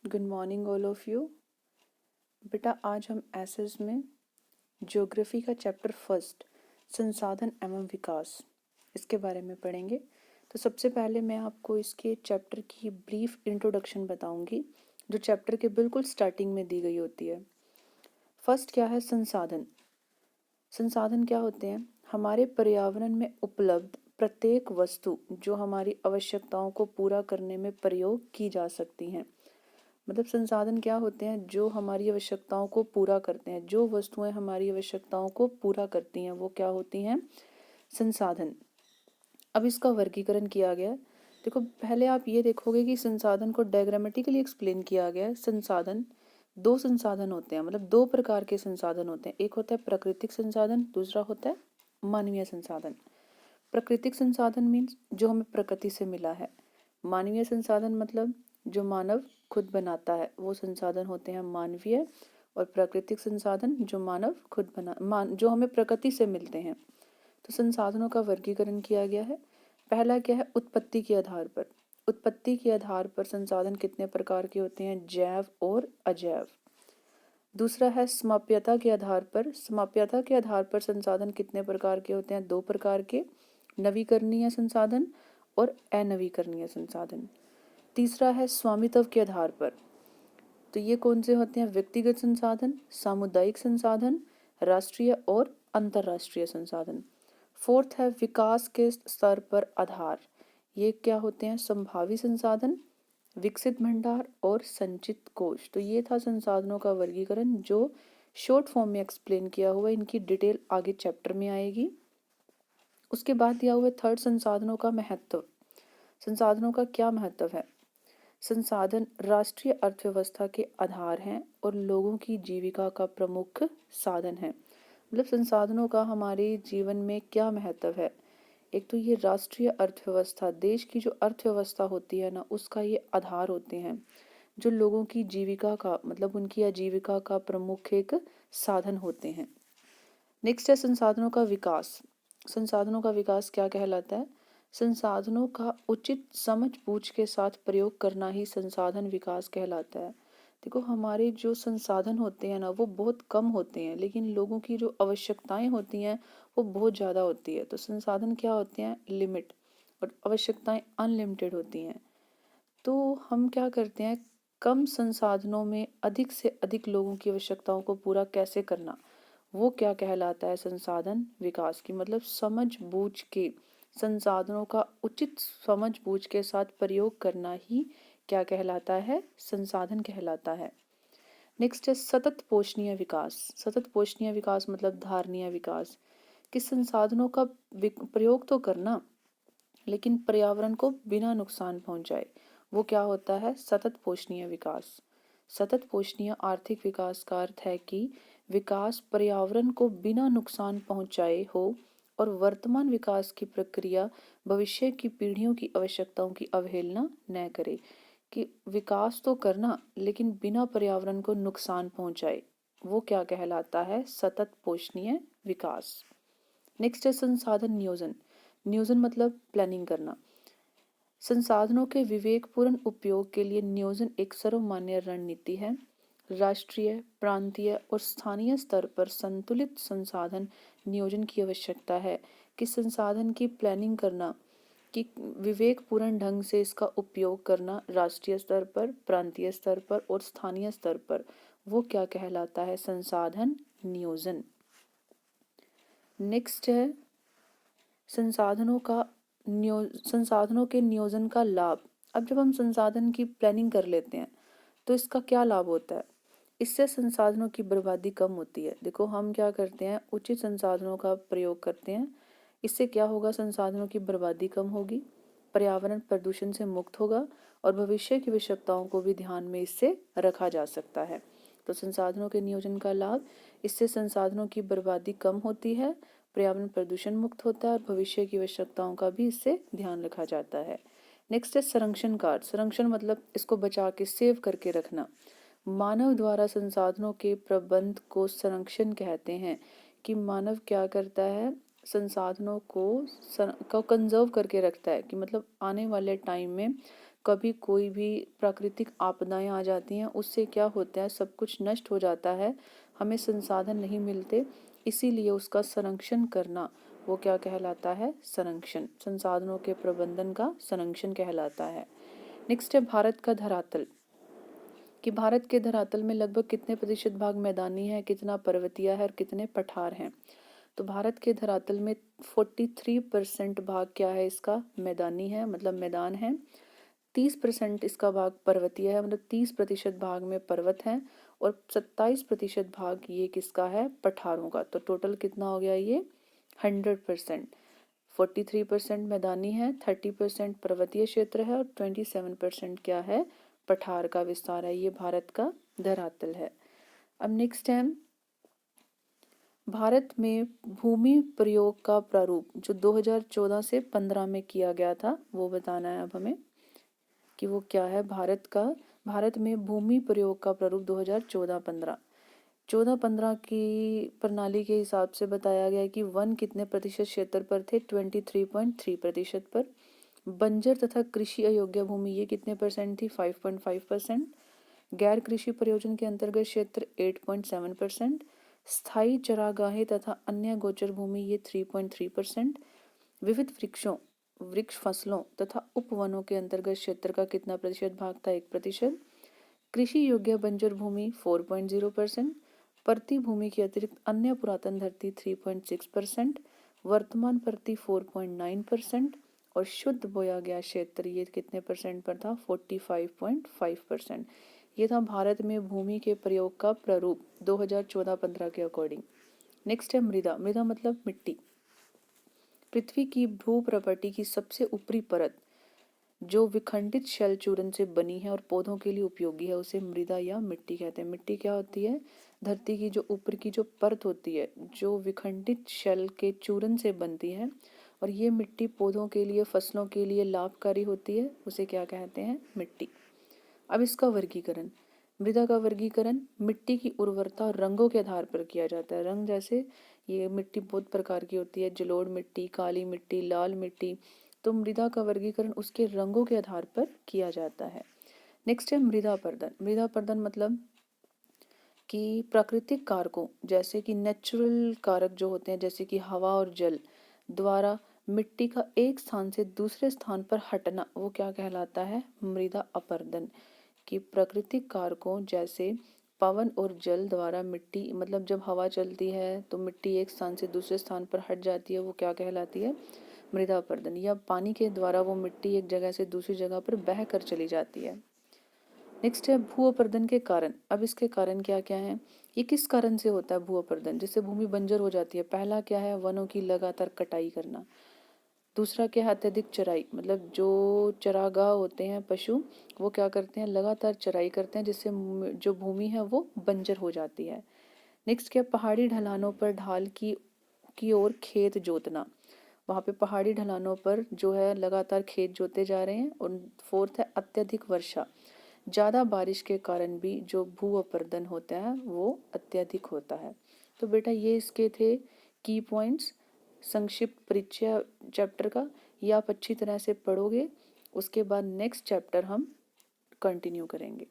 Good morning all of you. बेटा आज हम एसेस में ज्योग्राफी का चैप्टर फर्स्ट संसाधन एवं विकास इसके बारे में पढ़ेंगे। तो सबसे पहले मैं आपको इसके चैप्टर की ब्रीफ इंट्रोडक्शन बताऊंगी जो चैप्टर के बिल्कुल स्टार्टिंग में दी गई होती है। फर्स्ट क्या है संसाधन। संसाधन क्या होते हैं? हमारे पर्यावरण में उपलब्ध प्रत्येक वस्तु जो हमारी आवश्यकताओं को पूरा करने में प्रयोग की जा सकती हैं। मतलब संसाधन क्या होते हैं? जो हमारी आवश्यकताओं को पूरा करते हैं, जो वस्तुएं हमारी आवश्यकताओं को पूरा करती हैं वो क्या होती हैं? संसाधन। अब इसका वर्गीकरण किया गया है। देखो पहले आप ये देखोगे कि संसाधन को डायग्रामेटिकली एक्सप्लेन किया गया है। संसाधन दो संसाधन होते हैं, मतलब दो प्रकार के संसाधन होते हैं। एक होता है प्राकृतिक संसाधन, दूसरा होता है मानवीय संसाधन। प्राकृतिक संसाधन मीन्स जो हमें प्रकृति से मिला है। मानवीय संसाधन मतलब जो मानव खुद बनाता है वो संसाधन होते हैं मानवीय। और प्राकृतिक संसाधन जो मानव खुद जो हमें प्रकृति से मिलते हैं। तो संसाधनों का वर्गीकरण किया गया है। पहला क्या है? उत्पत्ति के आधार पर। उत्पत्ति के आधार पर संसाधन कितने प्रकार के होते हैं? जैव और अजैव। दूसरा है समाप्यता के आधार पर। समाप्यता के आधार पर संसाधन कितने प्रकार के होते हैं? दो प्रकार के, नवीकरणीय संसाधन और अनवीकरणीय संसाधन। तीसरा है स्वामित्व के आधार पर। तो ये कौन से होते हैं? व्यक्तिगत संसाधन, सामुदायिक संसाधन, राष्ट्रीय और अंतर्राष्ट्रीय संसाधन। फोर्थ है विकास के स्तर पर आधार। ये क्या होते हैं? संभावी संसाधन, विकसित भंडार और संचित कोष। तो ये था संसाधनों का वर्गीकरण जो शॉर्ट फॉर्म में एक्सप्लेन किया हुआ है। इनकी डिटेल आगे चैप्टर में आएगी। उसके बाद दिया हुआ है थर्ड संसाधनों का महत्व। संसाधनों का क्या महत्व है? संसाधन राष्ट्रीय अर्थव्यवस्था के आधार हैं और लोगों की जीविका का प्रमुख साधन है। मतलब संसाधनों का हमारे जीवन में क्या महत्व है? एक तो ये राष्ट्रीय अर्थव्यवस्था, देश की जो अर्थव्यवस्था होती है ना, उसका ये आधार होते हैं। जो लोगों की जीविका का मतलब उनकी आजीविका का प्रमुख एक साधन होते हैं। नेक्स्ट है संसाधनों का विकास। संसाधनों का विकास क्या कहलाता है? संसाधनों का उचित समझ बूझ के साथ प्रयोग करना ही संसाधन विकास कहलाता है। देखो हमारे जो संसाधन होते हैं ना वो बहुत कम होते हैं, लेकिन लोगों की जो आवश्यकताएं होती हैं वो बहुत ज़्यादा होती है। तो संसाधन क्या होते हैं? लिमिट, और आवश्यकताएं अनलिमिटेड होती हैं। तो हम क्या करते हैं? कम संसाधनों में अधिक से अधिक लोगों की आवश्यकताओं को पूरा कैसे करना, वो क्या कहलाता है? संसाधन विकास की मतलब समझ बूझ के, संसाधनों का उचित समझ बूझ के साथ प्रयोग करना ही क्या कहलाता है? संसाधन कहलाता है। नेक्स्ट है सतत पोषणीय विकास। सतत पोषणीय विकास मतलब धारणीय विकास, कि संसाधनों का प्रयोग तो करना लेकिन पर्यावरण को बिना नुकसान पहुंचाए, वो क्या होता है? सतत पोषणीय विकास। सतत पोषणीय आर्थिक विकास का अर्थ है कि विकास पर्यावरण को बिना नुकसान पहुंचाए हो और वर्तमान विकास की प्रक्रिया भविष्य की पीढ़ियों की आवश्यकताओं की अवहेलना न करे। कि विकास तो करना लेकिन बिना पर्यावरण को नुकसान पहुंचाए, वो क्या कहलाता है? सतत पोषणीय विकास। नेक्स्ट है संसाधन नियोजन। नियोजन मतलब प्लानिंग करना। संसाधनों के विवेकपूर्ण उपयोग के लिए नियोजन एक सर्वमान्य रणनीति है। राष्ट्रीय, प्रांतीय और स्थानीय स्तर पर संतुलित संसाधन नियोजन की आवश्यकता है। कि संसाधन की प्लानिंग करना, कि विवेकपूर्ण ढंग से इसका उपयोग करना राष्ट्रीय स्तर पर, प्रांतीय स्तर पर और स्थानीय स्तर पर, वो क्या कहलाता है? संसाधन नियोजन। नेक्स्ट है संसाधनों का संसाधनों के नियोजन का लाभ। अब जब हम संसाधन की प्लानिंग कर लेते हैं तो इसका क्या लाभ होता है? इससे संसाधनों की बर्बादी कम होती है। देखो हम क्या करते हैं? उचित संसाधनों का प्रयोग करते हैं। इससे क्या होगा? संसाधनों की बर्बादी कम होगी, पर्यावरण प्रदूषण से मुक्त होगा और भविष्य की आवश्यकताओं को भी ध्यान में इससे रखा जा सकता है। तो संसाधनों के नियोजन का लाभ, इससे संसाधनों की बर्बादी कम होती है, पर्यावरण प्रदूषण मुक्त होता है और भविष्य की आवश्यकताओं का भी इससे ध्यान रखा जाता है। नेक्स्ट है संरक्षण कार्य। संरक्षण मतलब इसको बचा के सेव करके रखना। मानव द्वारा संसाधनों के प्रबंध को संरक्षण कहते हैं। कि मानव क्या करता है? संसाधनों को कंजर्व करके रखता है, कि मतलब आने वाले टाइम में कभी कोई भी प्राकृतिक आपदाएं आ जाती हैं, उससे क्या होता है, सब कुछ नष्ट हो जाता है, हमें संसाधन नहीं मिलते, इसीलिए उसका संरक्षण करना वो क्या कहलाता है, संरक्षण, संसाधनों के प्रबंधन का संरक्षण कहलाता है। नेक्स्ट है भारत का धरातल, कि भारत के धरातल में लगभग कितने प्रतिशत भाग मैदानी है, कितना पर्वतीय है और कितने पठार हैं। तो भारत के धरातल में 43% भाग क्या है, इसका मैदानी है, मतलब मैदान है। 30% इसका भाग पर्वतीय है, मतलब 30% भाग में पर्वत है, और 27% भाग ये किसका है, पठारों का। तो टोटल कितना हो गया ये, 100%। 43% मैदानी है, 30% पर्वतीय क्षेत्र है, और 27% क्या है, पठार का विस्तार है। ये भारत का धरातल है। अब नेक्स्ट है, भारत में भूमि प्रयोग का प्रारूप जो 2014 से 15 में किया गया था, वो बताना है अब हमें कि वो क्या है। भारत में भूमि प्रयोग का प्रारूप 2014-15, 14-15 की प्रणाली के हिसाब से बताया गया कि वन कितने प्रतिशत क्षेत्र पर थे, 23.3% पर। बंजर तथा कृषि अयोग्य भूमि ये कितने परसेंट थी, 5.5%। गैर कृषि प्रयोजन के अंतर्गत क्षेत्र 8.7%। स्थायी चरागाहें तथा अन्य गोचर भूमि ये 3.3%। विविध वृक्ष फसलों तथा उपवनों के अंतर्गत क्षेत्र का कितना प्रतिशत भाग था, 1%। कृषि योग्य बंजर भूमि 4.0%। परती भूमि के अतिरिक्त अन्य पुरातन धरती 3.6%। वर्तमान परती 4.9%। और शुद्ध बोया गया क्षेत्र ये कितने परसेंट पर था, 45.5%। ये था भारत में भूमि के प्रयोग का प्रारूप 2014-15 के अकॉर्डिंग। नेक्स्ट है मृदा। मृदा मतलब मिट्टी। पृथ्वी की भूप्रपटी की सबसे ऊपरी परत जो विखंडित शैल चूर्ण से बनी है और पौधों के लिए उपयोगी है, उसे मृदा या मिट्टी कहते हैं। मिट्टी क्या होती है, धरती की जो ऊपर की जो परत होती है जो विखंडित शैल के चूर्ण से बनती है, और ये मिट्टी पौधों के लिए, फसलों के लिए लाभकारी होती है, उसे क्या कहते हैं, मिट्टी। अब इसका वर्गीकरण, मृदा का वर्गीकरण मिट्टी की उर्वरता और रंगों के आधार पर किया जाता है। रंग जैसे ये मिट्टी बहुत प्रकार की होती है, जलोढ़ मिट्टी, काली मिट्टी, लाल मिट्टी, तो मृदा का वर्गीकरण उसके रंगों के आधार पर किया जाता है। नेक्स्ट है मृदा अपरदन। मृदा अपरदन मतलब कि प्राकृतिक कारकों जैसे कि नेचुरल कारक जो होते हैं, जैसे कि हवा और जल द्वारा मिट्टी का एक स्थान से दूसरे स्थान पर हटना, वो क्या कहलाता है, मृदा अपरदन। कि प्राकृतिक कारकों जैसे पवन और जल द्वारा मिट्टी, मतलब जब हवा चलती है तो मिट्टी एक स्थान से दूसरे स्थान पर हट जाती है, वो क्या कहलाती है, मृदा अपरदन। या पानी के द्वारा वो मिट्टी एक जगह से दूसरी जगह पर बह कर चली जाती है। नेक्स्ट है भू अपरदन के कारण। अब इसके कारण क्या क्या है, ये किस कारण से होता है भू अपरदन, जिससे भूमि बंजर हो जाती है। पहला क्या है, वनों की लगातार कटाई करना। दूसरा क्या है, अत्यधिक चराई, मतलब जो चरागाह होते हैं पशु, वो क्या करते हैं, लगातार चराई करते हैं, जिससे जो भूमि है वो बंजर हो जाती है। नेक्स्ट क्या, पहाड़ी ढलानों पर ढाल की ओर खेत जोतना, वहाँ पे पहाड़ी ढलानों पर जो है लगातार खेत जोते जा रहे हैं। और फोर्थ है अत्यधिक वर्षा, ज़्यादा बारिश के कारण भी जो भू अपरदन होता है वो अत्यधिक होता है। तो बेटा ये इसके थे की पॉइंट्स, संक्षिप्त परिचय चैप्टर का। ये आप अच्छी तरह से पढ़ोगे, उसके बाद नेक्स्ट चैप्टर हम कंटिन्यू करेंगे।